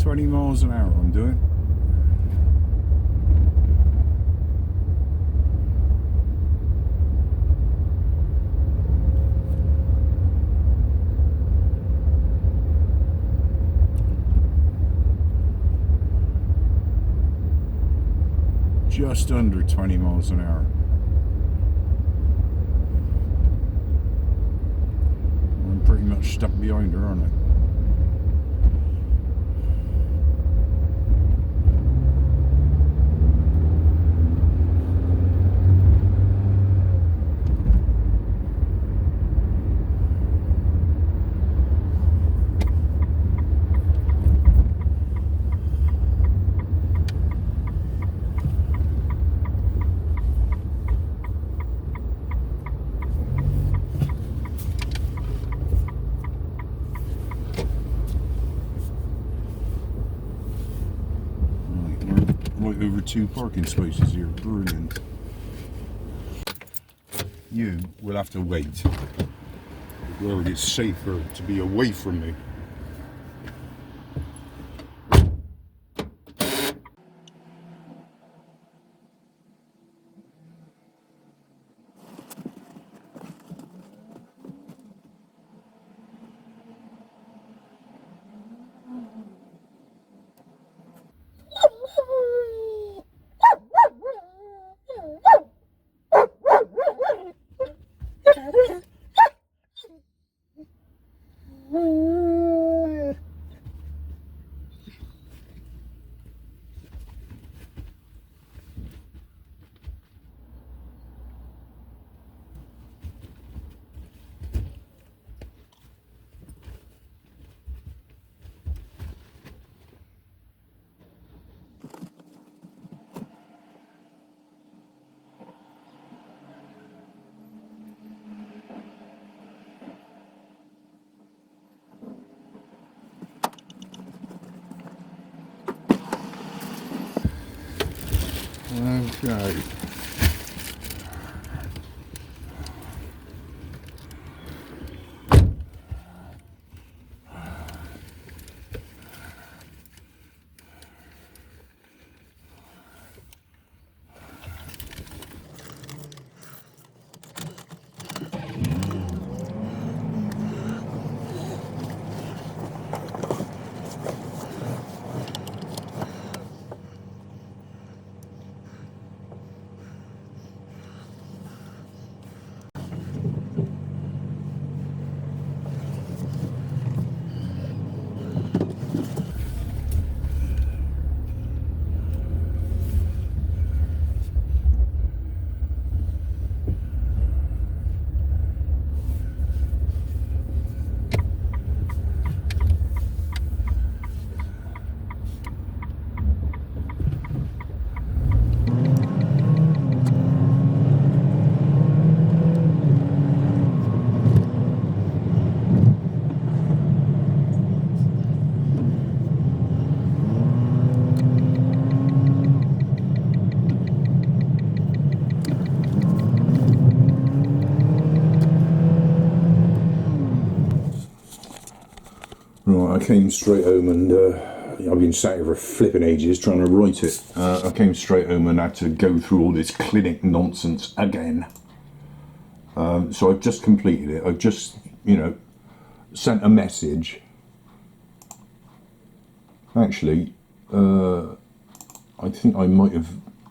20 miles an hour I'm doing. Just under 20 miles an hour. I'm pretty much stuck behind her, aren't I? Right over 2 parking spaces here. Brilliant. You will have to wait where it is safer to be away from me. Okay. Right, I came straight home and I've been sat here for flipping ages trying to write it. I came straight home and had to go through all this clinic nonsense again. So I've just completed it. I've just, sent a message. Actually, I think I might have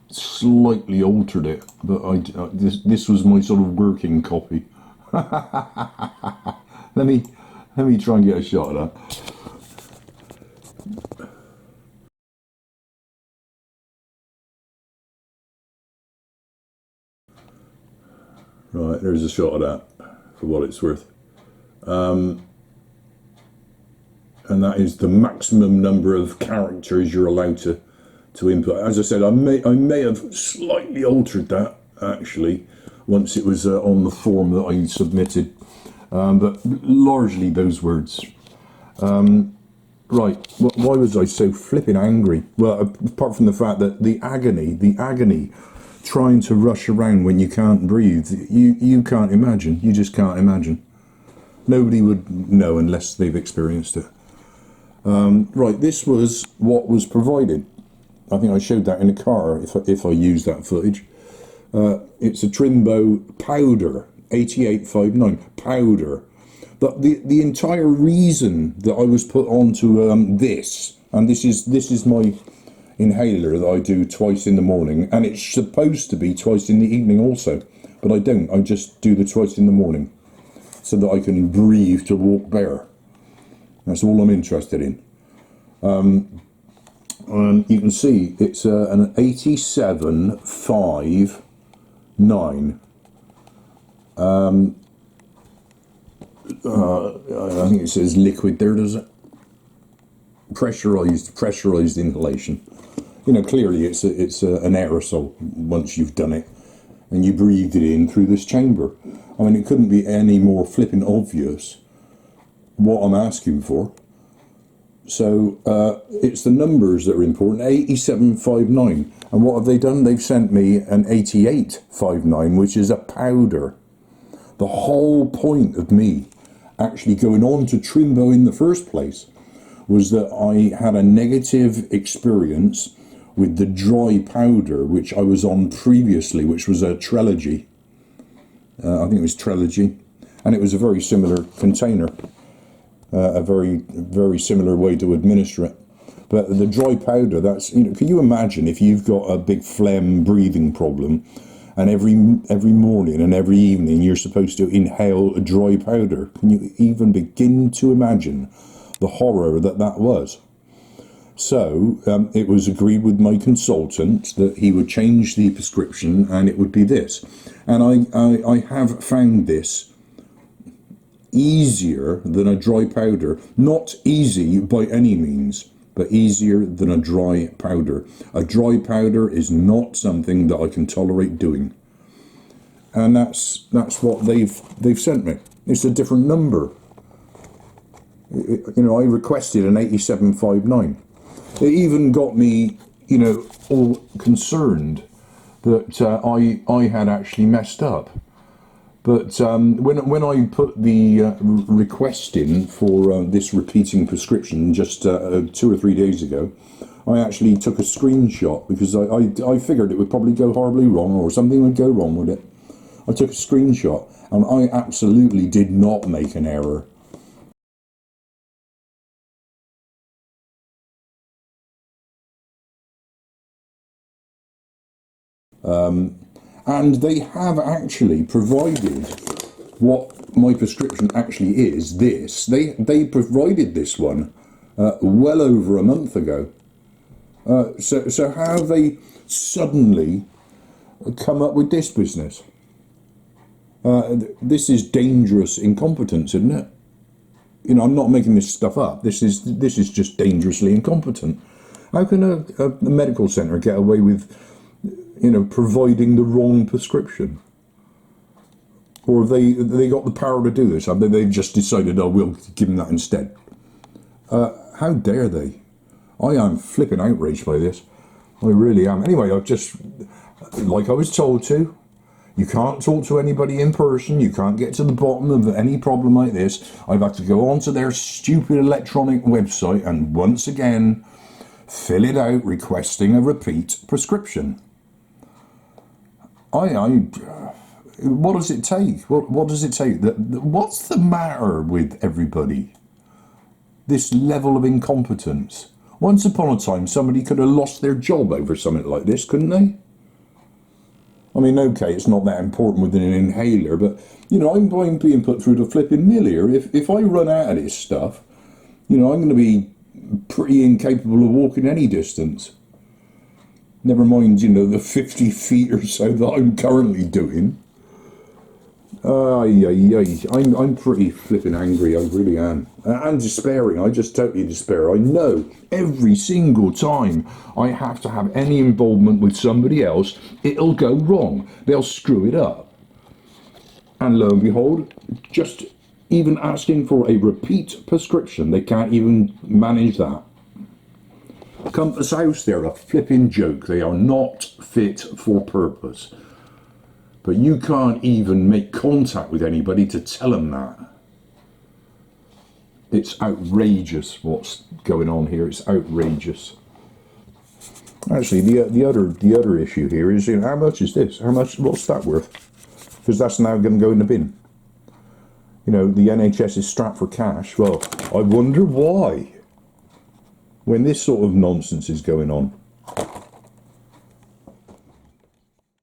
slightly altered it, but this was my sort of working copy. Let me try and get a shot of that. Right, there's a shot of that, for what it's worth. And that is the maximum number of characters you're allowed to input. As I said, I may have slightly altered that, actually, once it was on the form that I submitted. But largely those words. Right, why was I so flipping angry? Well, apart from the fact that the agony, trying to rush around when you can't breathe, you can't imagine, you just can't imagine. Nobody would know unless they've experienced it. Right, this was what was provided. I think I showed that in the car, if I use that footage. It's a Trimbo powder, 8859 powder. But the entire reason that I was put onto this, and this is my inhaler that I do twice in the morning, and it's supposed to be twice in the evening also, but I don't. I just do the twice in the morning so that I can breathe to walk bare. That's all I'm interested in. You can see it's an 8759. I think it says liquid there, does it? Pressurized inhalation. You know, clearly it's an aerosol once you've done it, and you breathe it in through this chamber. I mean, it couldn't be any more flipping obvious what I'm asking for. So it's the numbers that are important. 8759, and what have they done? They've sent me an 8859, which is a powder. The whole point of me actually going on to Trimbo in the first place was that I had a negative experience with the dry powder which I was on previously, which was a Trilogy. I think it was Trilogy, and it was a very similar container, a very similar way to administer it. But the dry powder, that's, you know, can you imagine if you've got a big phlegm breathing problem, and every morning and every evening you're supposed to inhale a dry powder? Can you even begin to imagine the horror that was? So it was agreed with my consultant that he would change the prescription and it would be this. And I have found this easier than a dry powder. Not easy by any means, but easier than a dry powder. A dry powder is not something that I can tolerate doing. And that's what they've sent me. It's a different number. You know, I requested an 8759. It even got me, you know, all concerned that I had actually messed up. But when I put the request in for this repeating prescription just 2 or 3 days ago, I actually took a screenshot because I figured it would probably go horribly wrong or something would go wrong with it. I took a screenshot and I absolutely did not make an error. And they have actually provided what my prescription actually is. They provided this one well over a month ago. So how have they suddenly come up with this business? This is dangerous incompetence, isn't it? You know, I'm not making this stuff up. This is just dangerously incompetent. How can a medical centre get away with, you know, providing the wrong prescription? Or have they got the power to do this? Have they've just decided, oh, we'll give them that instead? How dare they? I am flipping outraged by this. I really am. Anyway, I've just, like I was told to, you can't talk to anybody in person. You can't get to the bottom of any problem like this. I've had to go onto their stupid electronic website and once again fill it out requesting a repeat prescription. What does it take? What does it take? What's the matter with everybody? This level of incompetence. Once upon a time, somebody could have lost their job over something like this, couldn't they? I mean, okay, it's not that important with an inhaler, but, you know, I'm being put through the flipping mill here. If I run out of this stuff, you know, I'm going to be pretty incapable of walking any distance. Never mind, you know, the 50 feet or so that I'm currently doing. I'm pretty flipping angry, I really am. And despairing, I just totally despair. I know every single time I have to have any involvement with somebody else, it'll go wrong. They'll screw it up. And lo and behold, just even asking for a repeat prescription, they can't even manage that. Compass House, they're a flipping joke. They are not fit for purpose. But you can't even make contact with anybody to tell them that. It's outrageous what's going on here. It's outrageous. Actually, the other issue here is, how much is this? What's that worth? Because that's now going to go in the bin. The NHS is strapped for cash. Well, I wonder why. When this sort of nonsense is going on.